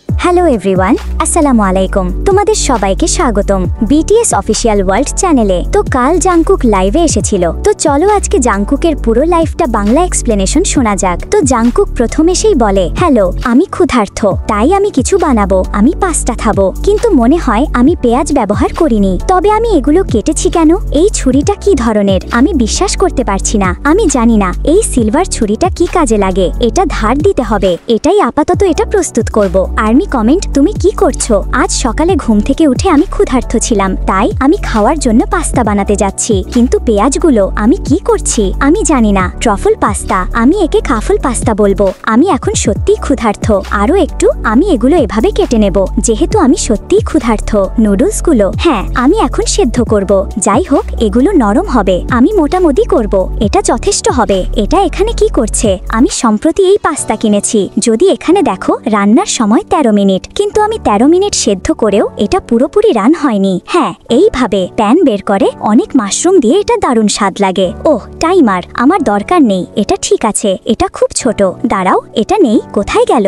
Hello everyone, আসসালামু আলাইকুম। তোমাদের সবাইকে স্বাগতম বিটিএস অফিসিয়াল ওয়ার্ল্ড চ্যানেলে। তো কাল জাংকুক লাইভে এসেছিল, তো চলো আজকে জাংকুকের পুরো লাইফটা বাংলা এক্সপ্লেনেশন শোনা যাক। তো জাংকুক প্রথম এসেই বলে, হ্যালো, আমি ক্ষুধার্ত, তাই আমি কিছু বানাবো, আমি পাস্তা খাবো, কিন্তু মনে হয় আমি পেঁয়াজ ব্যবহার করিনি। তবে আমি এগুলো কেটেছি কেন? এই ছুরিটা কি ধরনের? আমি বিশ্বাস করতে পারছি না। আমি জানি না এই সিলভার ছুরিটা কি কাজে লাগে। এটা ধার দিতে হবে। এটাই আপাতত এটা প্রস্তুত করব। আর্মি কমেন্ট, তুমি কি করছো? আজ সকালে ঘুম থেকে উঠে আমি ক্ষুধার্ত ছিলাম, তাই আমি খাওয়ার জন্য পাস্তা বানাতে যাচ্ছি, কিন্তু পেঁয়াজগুলো আমি কি করছি আমি জানি না। ট্রফল পাস্তা, আমি একে কাফল পাস্তা বলবো। আমি এখন সত্যিই ক্ষুধার্ত। আরো একটু আমি এগুলো এভাবে কেটে নেব, যেহেতু আমি সত্যিই ক্ষুধার্ত। নুডলসগুলো, হ্যাঁ, আমি এখন সেদ্ধ করব। যাই হোক, এগুলো নরম হবে, আমি মোটামুটি করব। এটা যথেষ্ট হবে। এটা এখানে কি করছে? আমি সম্প্রতি এই পাস্তা কিনেছি। যদি এখানে দেখো, রান্নার সময় 13 মিনিট, কিন্তু আমি 13 মিনিট সেদ্ধ করেও এটা পুরোপুরি রান হয়নি। হ্যাঁ, এইভাবে প্যান বের করে অনেক মাশরুম দিয়ে এটা দারুণ স্বাদ লাগে। ওহ, টাইমার আমার দরকার নেই। এটা ঠিক আছে, এটা খুব ছোট। দাঁড়াও, এটা নেই, কোথায় গেল?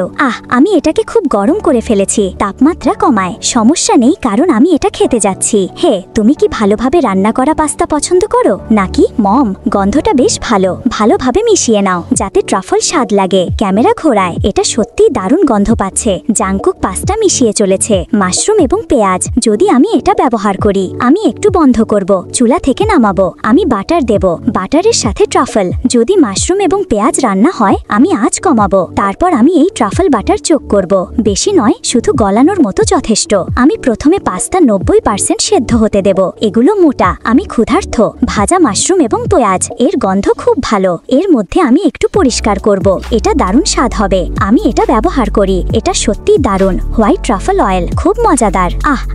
আমি এটাকে খুব গরম করে ফেলেছি। তাপমাত্রা কমায়, সমস্যা নেই, কারণ আমি এটা খেতে যাচ্ছি। হে, তুমি কি ভালোভাবে রান্না করা পাস্তা পছন্দ করো নাকি? মম, গন্ধটা বেশ ভালো। ভালোভাবে মিশিয়ে নাও যাতে ট্রাফল স্বাদ লাগে। ক্যামেরা ঘোরায়, এটা সত্যি দারুণ গন্ধ পাচ্ছে। জাংকুক পাস্তা মিশিয়ে চলেছে মাশরুম এবং পেঁয়াজ। যদি আমি এটা ব্যবহার করি, আমি একটু বন্ধ করব, চুলা থেকে নামাবো। আমি বাটার দেব, বাটারের সাথে ট্রাফল। যদি মাশরুম এবং পেঁয়াজ রান্না হয়, আমি আঁচ কমাবো। তারপর আমি এই ট্রাফল বাটার যোগ করব। বেশি নয়, শুধু গলানোর মতো যথেষ্ট। আমি প্রথমে পাস্তা 90% সেদ্ধ হতে দেব। এগুলো মোটা। আমি ক্ষুধার্ত। ভাজা মাশরুম এবং পেঁয়াজ, এর গন্ধ খুব ভালো। এর মধ্যে আমি একটু পরিষ্কার করব। এটা দারুণ স্বাদ হবে। আমি এটা ব্যবহার করি। এটা সত্যি দারুণ। হোয়াইট ট্রাফল অয়েল, খুব মজাদার।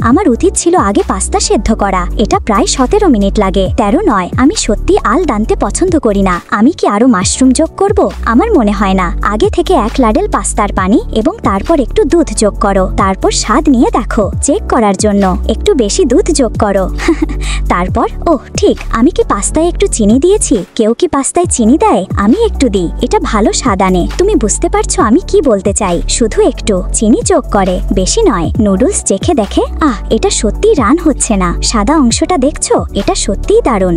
আমার উচিত ছিল আগে পাস্তা সেদ্ধ করা। এটা প্রায় 17 মিনিট লাগে, 13 নয়। আমি সত্যি আল দানতে পছন্দ করি না। আমি কি আরো মাশরুম যোগ করব? আমার মনে হয় না। আগে থেকে 1 লাডেল পাস্তার পানি এবং তারপর একটু দুধ যোগ করো। তারপর স্বাদ নিয়ে দেখো, চেক করার জন্য একটু বেশি দুধ যোগ করো। তারপর, ওহ ঠিক, আমি কি পাস্তায় একটু চিনি দিয়েছি? কেউ কি পাস্তায় চিনি দেয়? আমি একটু দিই, এটা ভালো স্বাদ আনে। তুমি বুঝতে পারছো আমি কি বলতে চাই? শুধু একটু চিনি যোগ করে, বেশি নয়। নুডলস চেখে দেখে, এটা সত্যি রান হচ্ছে না। সাদা অংশটা দেখছো? এটা সত্যিই দারুণ।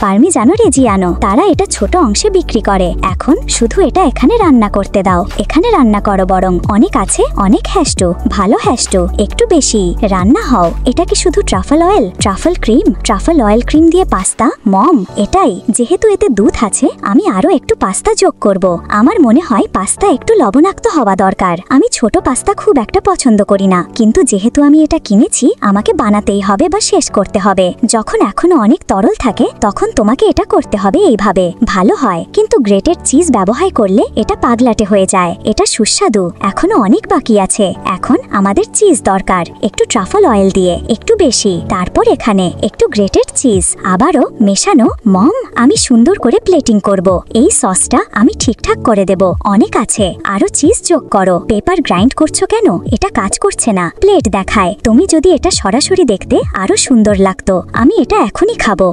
পারমিজানো রেজিয়ানো, তারা এটা ছোট অংশে বিক্রি করে। এখন শুধু এটা এখানে রান্না করতে দাও। এখানে রান্না করো বরং। অনেক আছে, অনেক হ্যাস্টু, ভালো হ্যাস্টু, একটু বেশি রান্না হও। এটা কি শুধু ট্রাফল অয়েল, ট্রাফল ক্রিম, ট্রাফল অয়েল ক্রিম দিয়ে পাস্তা? মম, এটাই। যেহেতু এতে দুধ আছে, আমি আরো একটু পাস্তা যোগ করব। আমার মনে হয় পাস্তা একটু লবণাক্ত হওয়া দরকার। আমি ছোট পাস্তা খুব একটা পছন্দ করি না, কিন্তু যেহেতু আমি এটা কিনেছি, আমাকে বানাতেই হবে বা শেষ করতে হবে। যখন এখনো অনেক তরল থাকে, তখন তোমাকে এটা করতে হবে এইভাবে। ভালো হয়, কিন্তু গ্রেটেড চিজ ব্যবহার করলে এটা পাগলাটে হয়ে যায়। এটা সুস্বাদু। এখনো অনেক বাকি আছে। এখন আমাদের চিজ দরকার, একটু ট্রাফল অয়েল দিয়ে, একটু বেশি। তারপর এখানে একটু গ্রেটেড চিজ, আবারও মেশানো। মম, আমি সুন্দর করে প্লেটিং করব। এই সসটা আমি ঠিকঠাক করে দেব। অনেক আছে, আরো চিজ যোগ করো। পেপার গ্রাইন্ড করছো কেন? এটা কাজ করছে না, প্লেট দেখায়। তুমি যদি এটা সরাসরি দেখতে, আরো সুন্দর লাগতো। আমি এটা এখনই খাবো।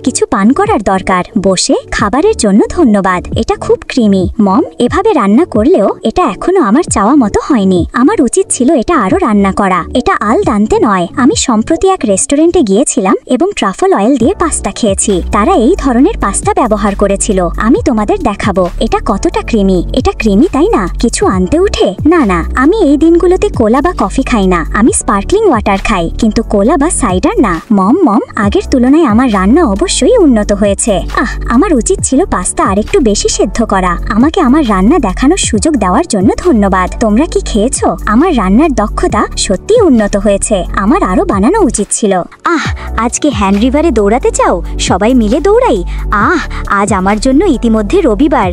কিছু পান করার দরকার। বসে খাবারের জন্য ধন্যবাদ। এটা খুব ক্রিমি। মম, এভাবে রান্না করলেও এটা এখনো আমার চাওয়া মতো হয়নি। আমার উচিত ছিল এটা আরো রান্না করা। এটা আল দানতে নয়। আমি সম্প্রতি এক রেস্টুরেন্টে গিয়েছিলাম এবং ট্রাফল অয়েল দিয়ে পাস্তা খেয়েছি। তারা এই ধরনের পাস্তা ব্যবহার করেছিল। আমি তোমাদের দেখাবো এটা কতটা ক্রিমি। এটা ক্রিমি, তাই না? কিছু আনতে উঠে না, আমি এই দিনগুলোতে কোলা বা কফি খাই না। আমি স্পার্কলিং ওয়াটার খাই, কিন্তু কোলা বা সাইডার না। মম, আগের তুলনায় আমার রান্না অবশ্যই উন্নত হয়েছে। আমার উচিত ছিল পাস্তা আরেকটু বেশি সেদ্ধ করা। আমাকে আমার রান্না দেখানোর সুযোগ দেওয়ার জন্য ধন্যবাদ। তোমরা কি খেয়েছো? আমার রান্নার দক্ষতা সত্যি উন্নত হয়েছে। আমার আরো বানানো উচিত ছিল। আজকে হ্যান্ড রিভারে দৌড়াতে চাও? সবাই মিলে দৌড়াই। আজ আমার জন্য ইতিমধ্যে রবিবার।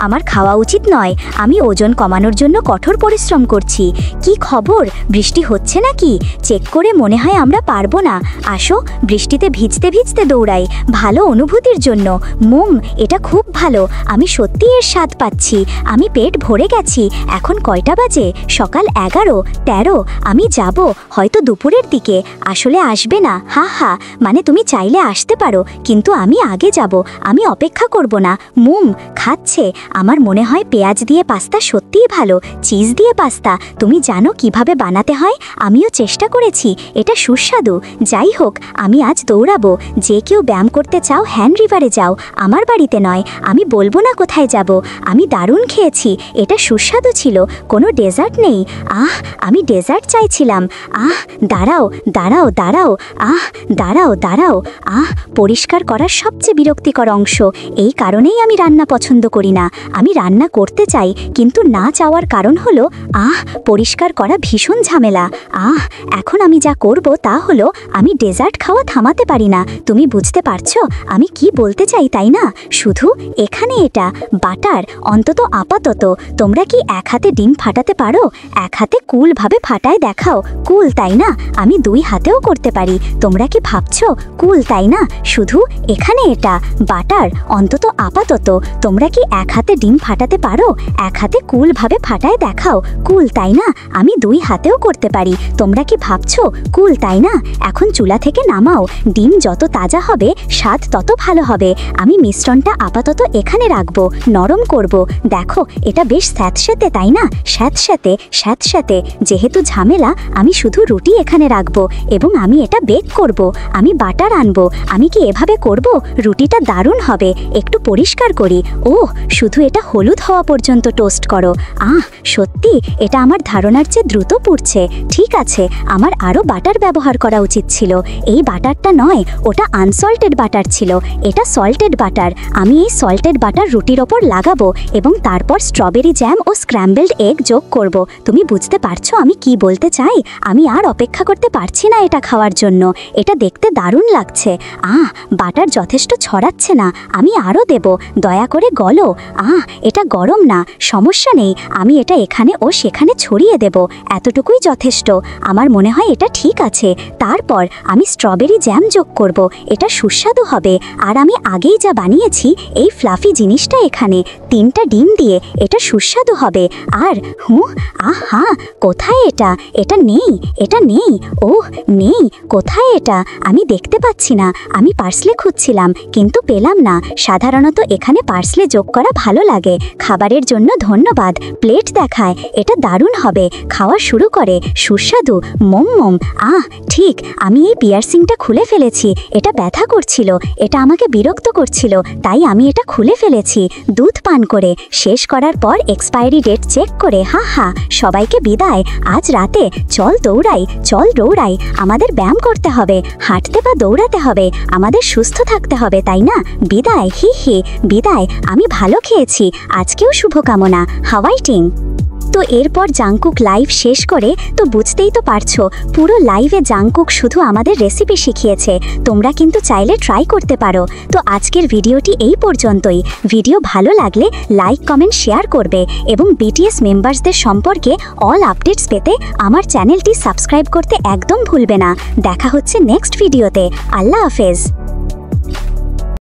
আমার খাওয়া উচিত নয়। আমি ওজন কমানোর জন্য কঠোর পরিশ্রম করছি। কি খবর? বৃষ্টি হচ্ছে নাকি? চেক করে মনে হয় আমরা পারবো না। আসো, বৃষ্টিতে ভিজতে ভিজতে দৌড়াই, ভালো অনুভূতির জন্য। মোম, এটা খুব ভালো। আমি সত্যি এর স্বাদ পাচ্ছি। আমি পেট ভরে গেছি। এখন কয়টা বাজে? সকাল 11, 13। আমি যাব হয়তো দুপুরের দিকে। আসলে আসবে না। হা হা, মানে তুমি চাইলে আসতে পারো, কিন্তু আমি আগে যাব, আমি অপেক্ষা করব না। খাচ্ছে। আমার মনে হয় পেঁয়াজ দিয়ে পাস্তা সত্যিই ভালো, চিজ দিয়ে পাস্তা তুমি জানো কিভাবে বানাতে হয়? আমিও চেষ্টা করেছি, এটা সুস্বাদু। যাই হোক, আমি আজ দৌড়াবো। যে কেউ ব্যায়াম করতে চাও হ্যান্ড রিভারে যাও, আমার বাড়িতে নয়। আমি বলবো না কোথায় যাব। আমি দারুণ খেয়েছি, এটা সুস্বাদু ছিল। কোনো ডেজার্ট নেই? আমি ডেজার্ট চাইছিলাম। দাঁড়াও দাঁড়াও দাঁড়াও, দাঁড়াও দাঁড়াও। পরিষ্কার করার সবচেয়ে বিরক্তিকর অংশ। এই কারণেই আমি রান্না পছন্দ করি না। আমি রান্না করতে চাই, কিন্তু না চাওয়ার কারণ হলো পরিষ্কার করা ভীষণ ঝামেলা। এখন আমি যা করব তা হলো আমি ডেজার্ট খাওয়া থামাতে পারি না। তুমি বুঝতে পারছো আমি কি বলতে চাই, তাই না? শুধু এখানে এটা বাটার, অন্তত আপাতত। তোমরা কি এক হাতে ডিম ফাটাতে পারো? এক হাতে কুলভাবে ফাটায় দেখাও। কুল, তাই না? আমি দুই হাতেও করতে পারি। তোমরা কি ভাবছো কুল, তাই না? শুধু এখানে এটা বাটার, অন্তত আপাতত। তোমরা কি এক হাতে ডিম ফাটাতে পারো? এক হাতে কুলভাবে ফাটায় দেখাও। কুল, তাই না? আমি দুই হাতেও করতে পারি। তোমরা কি ভাবছো কুল, তাই না? এখন চুলা থেকে নামাও। ডিম যত তাজা হবে স্বাদ তত ভালো হবে। আমি মিশ্রণটা আপাতত এখানে রাখবো, নরম করব। দেখো এটা বেশ স্যাঁতস্যাঁতে, তাই না? স্যাঁতস্যাঁতে স্যাঁতস্যাঁতে। যেহেতু ঝামেলা, আমি শুধু রুটি এখানে রাখবো এবং আমি এটা বেক করব। আমি বাটার আনবো। আমি কি এভাবে করব? রুটিটা দারুণ হবে। একটু পরিষ্কার করি। শুধু এটা হলুদ হওয়া পর্যন্ত টোস্ট করো। সত্যি এটা আমার ধারণার চেয়ে দ্রুত পুড়ছে। ঠিক আছে, আমার আরও বাটার ব্যবহার করা উচিত ছিল। এই বাটারটা নয়, ওটা আনসল্টেড বাটার ছিল। এটা সল্টেড বাটার। আমি এই সল্টেড বাটার রুটির ওপর লাগাবো এবং তারপর স্ট্রবেরি জ্যাম ও স্ক্র্যাম্বলড এগ যোগ করব। তুমি বুঝতে পারছো আমি কি বলতে চাই? আমি আর অপেক্ষা করতে পারছি না এটা খাওয়ার জন্য। এটা দেখতে দারুণ লাগছে। বাটার যথেষ্ট ছড়াচ্ছে না, আমি আরও দেব। দয়া করে গলো। এটা গরম না, সমস্যা নেই। আমি এটা এখানে ও সেখানে ছড়িয়ে দেব। এতটুকুই যথেষ্ট। আমার মনে হয় এটা ঠিক আছে। তারপর আমি স্ট্রবেরি জ্যাম যোগ করব। এটা সুস্বাদু হবে। আর আমি আগেই যা বানিয়েছি এই ফ্লাফি জিনিসটা এখানে, 3টা ডিম দিয়ে, এটা সুস্বাদু হবে। আর কোথায় এটা? এটা নেই, এটা নেই। নেই, কোথায় এটা? আমি দেখতে পাচ্ছি না। আমি পার্সলে খুঁজছিলাম কিন্তু পেলাম না। সাধারণত এখানে পার্সলে যোগ করা ভালো লাগে। খাবারের জন্য ধন্যবাদ। প্লেট দেখায়। এটা দারুণ হবে। খাওয়া শুরু করে। সুস্বাদু। মোম। ঠিক, আমি এই পিয়ার্সিংটা খুলে ফেলেছি। এটা ব্যথা করছিল, এটা আমাকে বিরক্ত করছিল, তাই আমি এটা খুলে ফেলেছি দুধ পান করে। শেষ করার পর এক্সপায়ারি ডেট চেক করে। সবাইকে বিদায়। আজ রাতে চল দৌড়াই। আমাদের ব্যায়াম করতে হবে, হাঁটতে বা দৌড়াতে হবে। আমাদের সুস্থ থাকতে হবে, তাই না? বিদায়। বিদায়। আমি ভালো খেয়েছি। আজকেও শুভকামনা। হাওয়াইটিং। তো এরপর জাংকুক লাইভ শেষ করে, তো বুঝতেই তো পারছো পুরো লাইভে জাংকুক শুধু আমাদের রেসিপি শিখিয়েছে। তোমরা কিন্তু চাইলে ট্রাই করতে পারো। তো আজকের ভিডিওটি এই পর্যন্তই। ভিডিও ভালো লাগলে লাইক, কমেন্ট, শেয়ার করবে এবং বিটিএস মেম্বার্সদের সম্পর্কে অল আপডেটস পেতে আমার চ্যানেলটি সাবস্ক্রাইব করতে একদম ভুলবে না। দেখা হচ্ছে নেক্সট ভিডিওতে। আল্লাহ হাফেজ।